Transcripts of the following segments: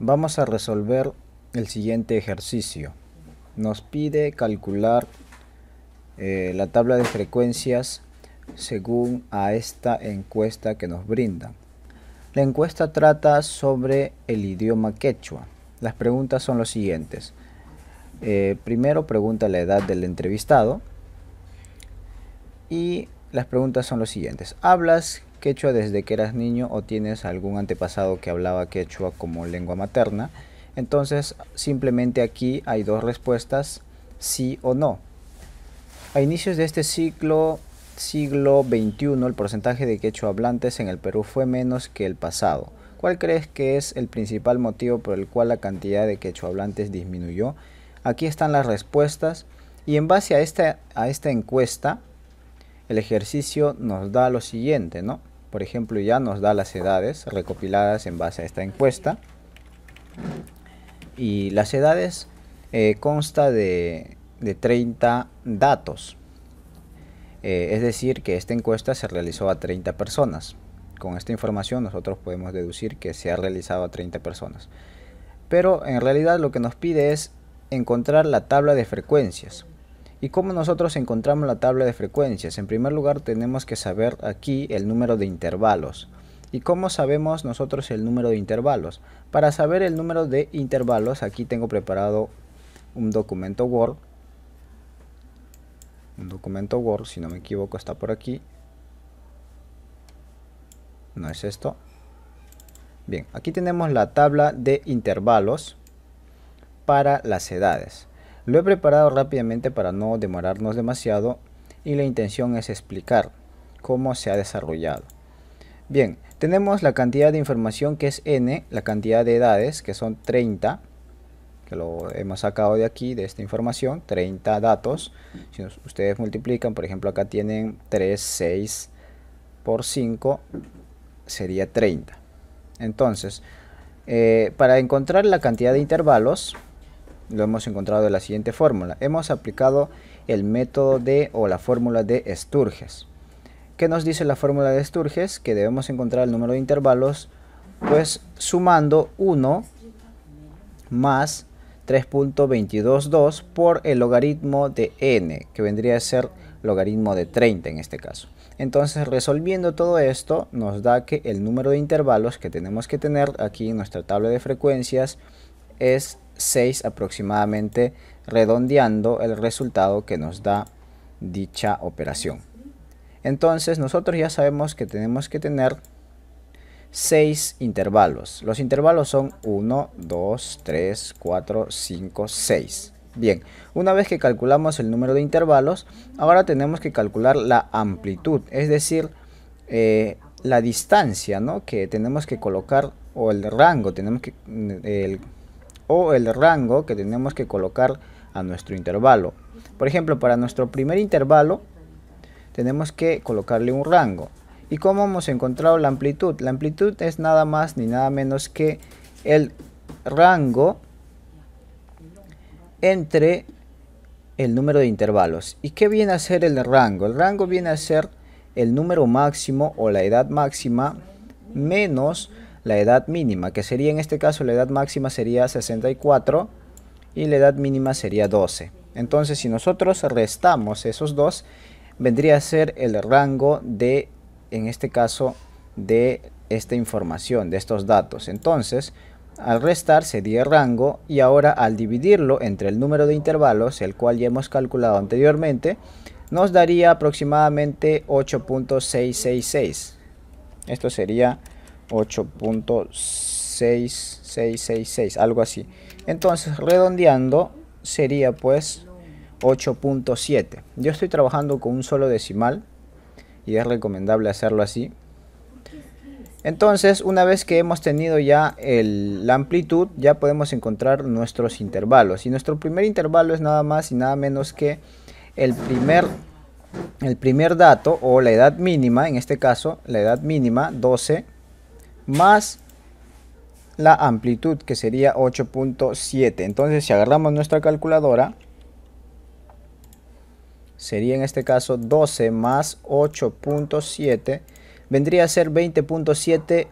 Vamos a resolver el siguiente ejercicio. Nos pide calcular la tabla de frecuencias según a esta encuesta que nos brinda. La encuesta trata sobre el idioma quechua. Las preguntas son los siguientes. Primero pregunta la edad del entrevistado y las preguntas son los siguientes. ¿Hablas quechua desde que eras niño o tienes algún antepasado que hablaba quechua como lengua materna? Entonces simplemente aquí hay dos respuestas, sí o no. A inicios de este siglo XXI, el porcentaje de quechua hablantes en el Perú fue menos que el pasado. ¿Cuál crees que es el principal motivo por el cual la cantidad de quechua hablantes disminuyó? Aquí están las respuestas y en base a esta encuesta, el ejercicio nos da lo siguiente, ¿no? Por ejemplo, ya nos da las edades recopiladas en base a esta encuesta. Y las edades consta de 30 datos. Es decir, que esta encuesta se realizó a 30 personas. Con esta información nosotros podemos deducir que se ha realizado a 30 personas. Pero en realidad lo que nos pide es encontrar la tabla de frecuencias. ¿Y cómo nosotros encontramos la tabla de frecuencias? En primer lugar tenemos que saber aquí el número de intervalos. ¿Y cómo sabemos nosotros el número de intervalos? Para saber el número de intervalos, aquí tengo preparado un documento Word. Si no me equivoco está por aquí. No es esto. Bien, aquí tenemos la tabla de intervalos para las edades. Lo he preparado rápidamente para no demorarnos demasiado y la intención es explicar cómo se ha desarrollado. Bien, tenemos la cantidad de información que es n, la cantidad de edades que son 30, que lo hemos sacado de aquí, de esta información, 30 datos. Si ustedes multiplican, por ejemplo acá tienen 3, 6 por 5, sería 30. Entonces, para encontrar la cantidad de intervalos, lo hemos encontrado de la siguiente fórmula. Hemos aplicado el método o la fórmula de Sturges. ¿Qué nos dice la fórmula de Sturges? Que debemos encontrar el número de intervalos pues sumando 1 más 3.222 por el logaritmo de n, que vendría a ser logaritmo de 30 en este caso. Entonces, resolviendo todo esto, nos da que el número de intervalos que tenemos que tener aquí en nuestra tabla de frecuencias es 6 aproximadamente, redondeando el resultado que nos da dicha operación. Entonces nosotros ya sabemos que tenemos que tener 6 intervalos. Los intervalos son 1, 2, 3, 4, 5, 6. Bien, una vez que calculamos el número de intervalos, ahora tenemos que calcular la amplitud, es decir, la distancia, ¿no?, que tenemos que colocar, o el rango, el rango que tenemos que colocar a nuestro intervalo. Por ejemplo, para nuestro primer intervalo tenemos que colocarle un rango. ¿Y cómo hemos encontrado la amplitud? La amplitud es nada más ni nada menos que el rango entre el número de intervalos. ¿Y qué viene a ser el rango? El rango viene a ser el número máximo o la edad máxima menos la edad mínima, que sería en este caso la edad máxima sería 64 y la edad mínima sería 12. Entonces, si nosotros restamos esos dos, vendría a ser el rango de, en este caso, de esta información, de estos datos. Entonces, al restar sería el rango, y ahora al dividirlo entre el número de intervalos, el cual ya hemos calculado anteriormente, nos daría aproximadamente 8.666. Esto sería 8.6666, algo así. Entonces, redondeando, sería pues 8.7. Yo estoy trabajando con un solo decimal y es recomendable hacerlo así. Entonces, una vez que hemos tenido ya la amplitud, ya podemos encontrar nuestros intervalos. Y nuestro primer intervalo es nada más y nada menos que el primer dato, o la edad mínima, en este caso, la edad mínima, 12, más la amplitud, que sería 8.7. Entonces, si agarramos nuestra calculadora, sería en este caso 12 más 8.7, vendría a ser 20.7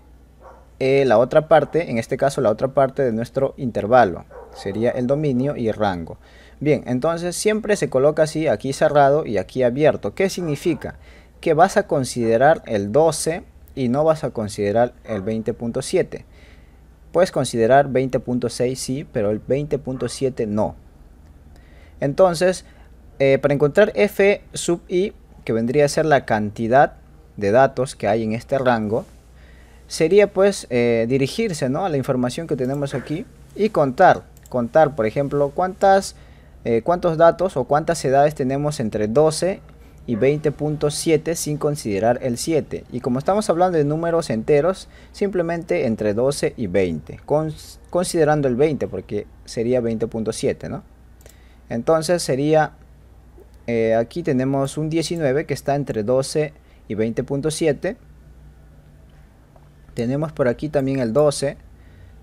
la otra parte, en este caso la otra parte de nuestro intervalo, sería el dominio y el rango. Bien, entonces siempre se coloca así, aquí cerrado y aquí abierto. ¿Qué significa? Que vas a considerar el 12 y no vas a considerar el 20.7. Puedes considerar 20.6 sí, pero el 20.7 no. Entonces, para encontrar f sub i, que vendría a ser la cantidad de datos que hay en este rango, sería pues dirigirse, ¿no?, a la información que tenemos aquí y contar, por ejemplo, cuántos datos o cuántas edades tenemos entre 12 y 20.7 sin considerar el 7. Y como estamos hablando de números enteros, simplemente entre 12 y 20, considerando el 20 porque sería 20.7, ¿no? Entonces sería, aquí tenemos un 19 que está entre 12 y 20.7. Tenemos por aquí también el 12.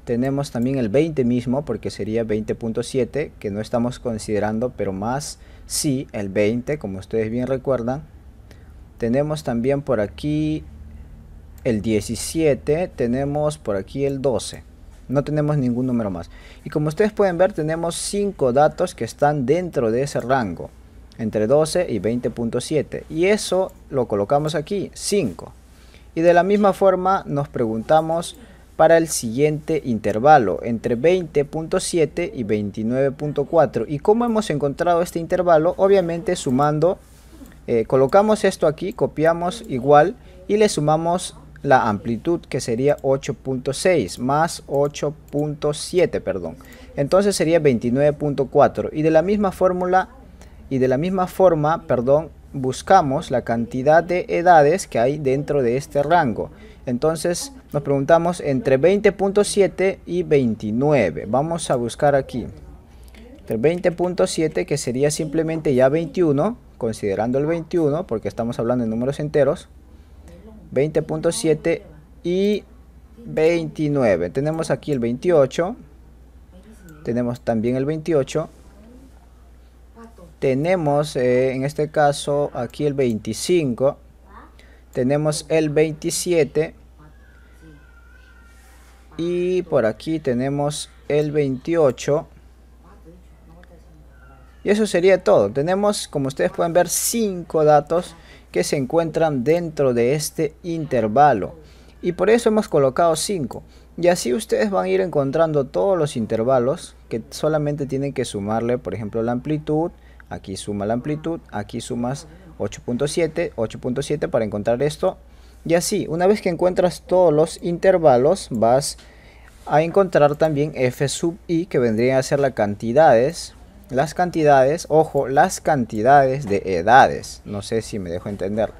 Tenemos también el 20 mismo, porque sería 20.7, que no estamos considerando, pero más sí el 20, como ustedes bien recuerdan. Tenemos también por aquí el 17, tenemos por aquí el 12. No tenemos ningún número más. Y como ustedes pueden ver, tenemos 5 datos que están dentro de ese rango, entre 12 y 20.7. Y eso lo colocamos aquí, 5. Y de la misma forma nos preguntamos para el siguiente intervalo, entre 20.7 y 29.4. ¿Y cómo hemos encontrado este intervalo? Obviamente sumando, colocamos esto aquí, copiamos igual y le sumamos la amplitud, que sería 8.6 más 8.7, perdón. Entonces sería 29.4. Y de la misma forma, buscamos la cantidad de edades que hay dentro de este rango. Entonces nos preguntamos entre 20.7 y 29. Vamos a buscar aquí entre 20.7, que sería simplemente ya 21, considerando el 21 porque estamos hablando de números enteros. 20.7 y 29. Tenemos aquí el 28. Tenemos también el 28. Tenemos en este caso aquí el 25. Tenemos el 27. Y por aquí tenemos el 28. Y eso sería todo. Tenemos, como ustedes pueden ver, 5 datos que se encuentran dentro de este intervalo. Y por eso hemos colocado 5. Y así ustedes van a ir encontrando todos los intervalos, que solamente tienen que sumarle, por ejemplo, la amplitud. Aquí suma la amplitud, aquí sumas 8.7 para encontrar esto. Y así, una vez que encuentras todos los intervalos, vas a encontrar también f sub i, que vendría a ser las cantidades, ojo, las cantidades de edades. No sé si me dejo entender.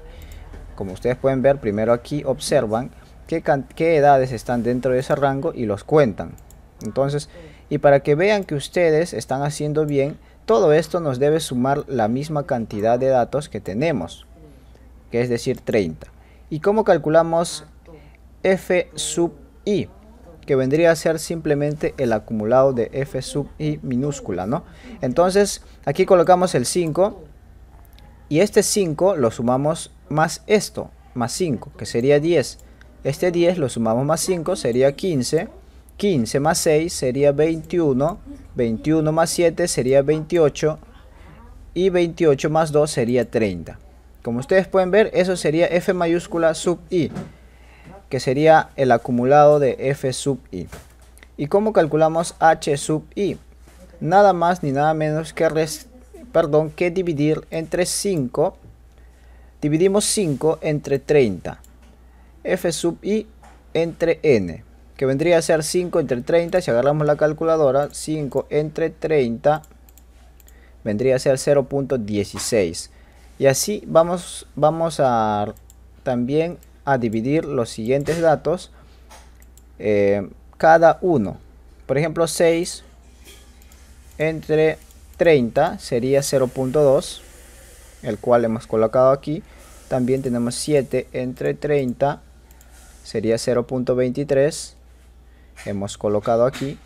Como ustedes pueden ver, primero aquí observan qué edades están dentro de ese rango y los cuentan. Entonces, y para que vean que ustedes están haciendo bien, todo esto nos debe sumar la misma cantidad de datos que tenemos, que es decir 30. ¿Y cómo calculamos f sub i? Que vendría a ser simplemente el acumulado de f sub i minúscula, ¿no? Entonces aquí colocamos el 5 y este 5 lo sumamos más esto, más 5, que sería 10. Este 10 lo sumamos más 5, sería 15. 15 más 6 sería 21. 21 más 7 sería 28. Y 28 más 2 sería 30. Como ustedes pueden ver, eso sería f mayúscula sub i, que sería el acumulado de f sub i. ¿Y cómo calculamos h sub i? Nada más ni nada menos que dividir entre 5. Dividimos 5 entre 30. f sub i entre n, que vendría a ser 5 entre 30. Si agarramos la calculadora, 5 entre 30 vendría a ser 0.16. Y así vamos a también a dividir los siguientes datos, cada uno. Por ejemplo, 6 entre 30 sería 0.2, el cual hemos colocado aquí. También tenemos 7 entre 30 sería 0.23, hemos colocado aquí.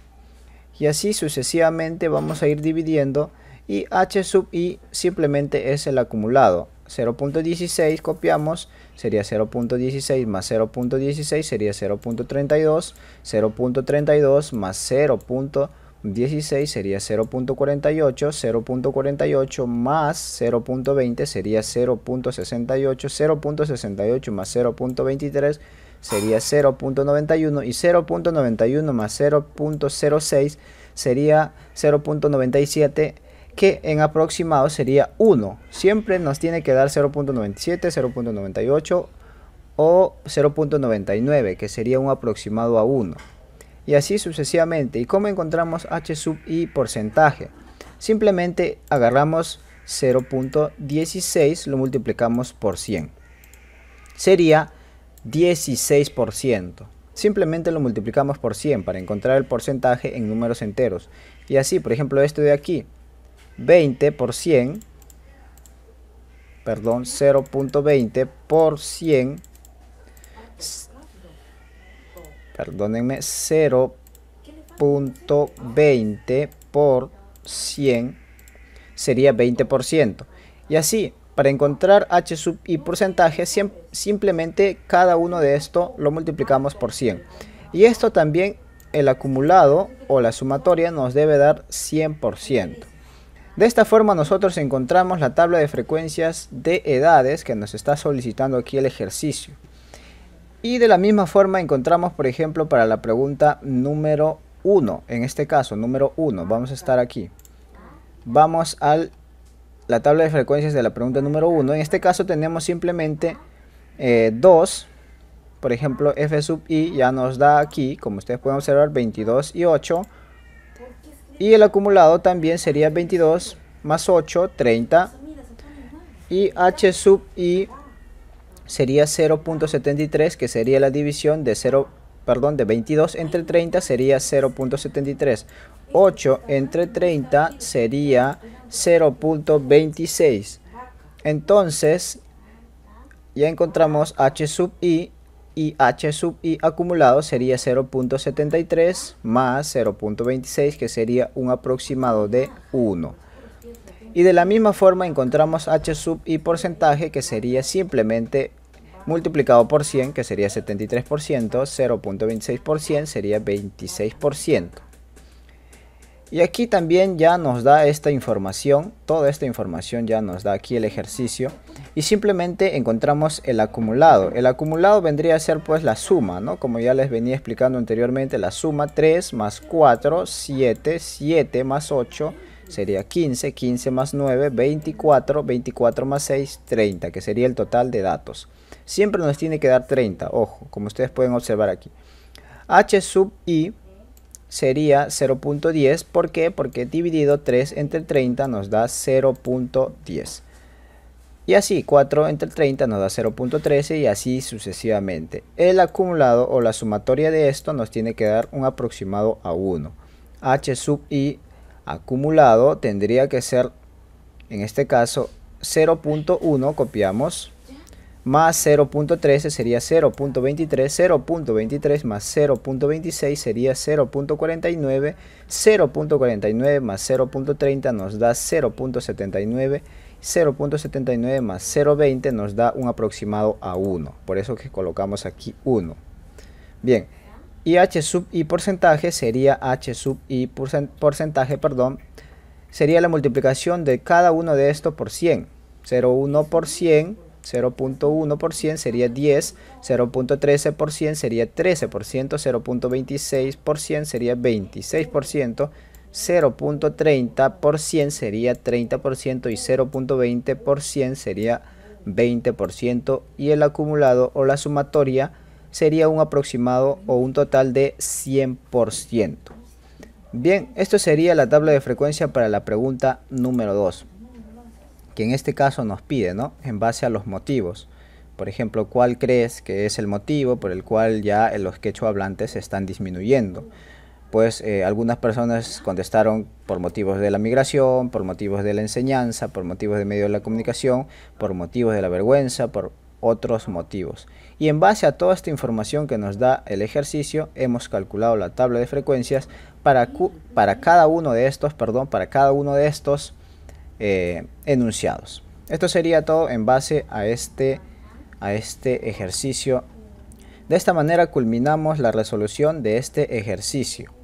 Y así sucesivamente vamos a ir dividiendo. Y h sub i simplemente es el acumulado. 0.16 copiamos, sería 0.16 más 0.16 sería 0.32, 0.32 más 0.16 sería 0.48, 0.48 más 0.20 sería 0.68, 0.68 más 0.23 sería 0.91 y 0.91 más 0.06 sería 0.97, que en aproximado sería 1. Siempre nos tiene que dar 0.97, 0.98 o 0.99, que sería un aproximado a 1. Y así sucesivamente. ¿Y cómo encontramos h sub i porcentaje? Simplemente agarramos 0.16, lo multiplicamos por 100. Sería 16%. Simplemente lo multiplicamos por 100 para encontrar el porcentaje en números enteros. Y así, por ejemplo, esto de aquí, 20 por 100, perdón, 0.20 por 100, perdónenme, 0.20 por 100 sería 20%. Y así, para encontrar h sub i porcentaje, simplemente cada uno de esto lo multiplicamos por 100. Y esto también, el acumulado o la sumatoria nos debe dar 100%. De esta forma nosotros encontramos la tabla de frecuencias de edades que nos está solicitando aquí el ejercicio. Y de la misma forma encontramos, por ejemplo, para la pregunta número 1, en este caso número 1, vamos a estar aquí. Vamos a la tabla de frecuencias de la pregunta número 1. En este caso tenemos simplemente 2, por ejemplo, f sub i ya nos da aquí, como ustedes pueden observar, 22 y 8. Y el acumulado también sería 22 más 8, 30. Y h sub i sería 0.73, que sería la división de 22 entre 30 sería 0.73. 8 entre 30 sería 0.26. Entonces ya encontramos h sub i, y h sub i acumulado sería 0.73 más 0.26, que sería un aproximado de 1. Y de la misma forma encontramos h sub i porcentaje, que sería simplemente multiplicado por 100, que sería 73%, 0.26 por 100 sería 26%. Y aquí también ya nos da esta información, toda esta información ya nos da aquí el ejercicio. Y simplemente encontramos el acumulado. El acumulado vendría a ser pues la suma, ¿no? Como ya les venía explicando anteriormente, la suma 3 más 4, 7, 7 más 8 sería 15, 15 más 9, 24, 24 más 6, 30, que sería el total de datos. Siempre nos tiene que dar 30, ojo, como ustedes pueden observar aquí. H sub i sería 0.10, ¿por qué? Porque dividido 3 entre 30 nos da 0.10. Y así 4 entre 30 nos da 0.13 y así sucesivamente. El acumulado o la sumatoria de esto nos tiene que dar un aproximado a 1. H sub i acumulado tendría que ser, en este caso, 0.1, copiamos, más 0.13 sería 0.23, 0.23 más 0.26 sería 0.49, 0.49 más 0.30 nos da 0.79, 0.79 más 0.20 nos da un aproximado a 1, por eso que colocamos aquí 1. Bien, y h sub i porcentaje sería h sub i porcentaje, perdón, sería la multiplicación de cada uno de estos por 100, 0.1 por 100, 0.1 por 100 sería 10, 0.13 por 100 sería 13%, 0.26 por 100 sería 26%, 0.30 por 100 sería 30% y 0.20 por 100 sería 20%, y el acumulado o la sumatoria sería un aproximado o un total de 100%. Bien, esto sería la tabla de frecuencia para la pregunta número 2. Que en este caso nos pide, ¿no? En base a los motivos. Por ejemplo, ¿cuál crees que es el motivo por el cual ya los quechua hablantes están disminuyendo? Pues algunas personas contestaron por motivos de la migración, por motivos de la enseñanza, por motivos de medio de la comunicación, por motivos de la vergüenza, por otros motivos. Y en base a toda esta información que nos da el ejercicio, hemos calculado la tabla de frecuencias para cada uno de estos, enunciados. Esto sería todo en base a este ejercicio. De esta manera culminamos la resolución de este ejercicio.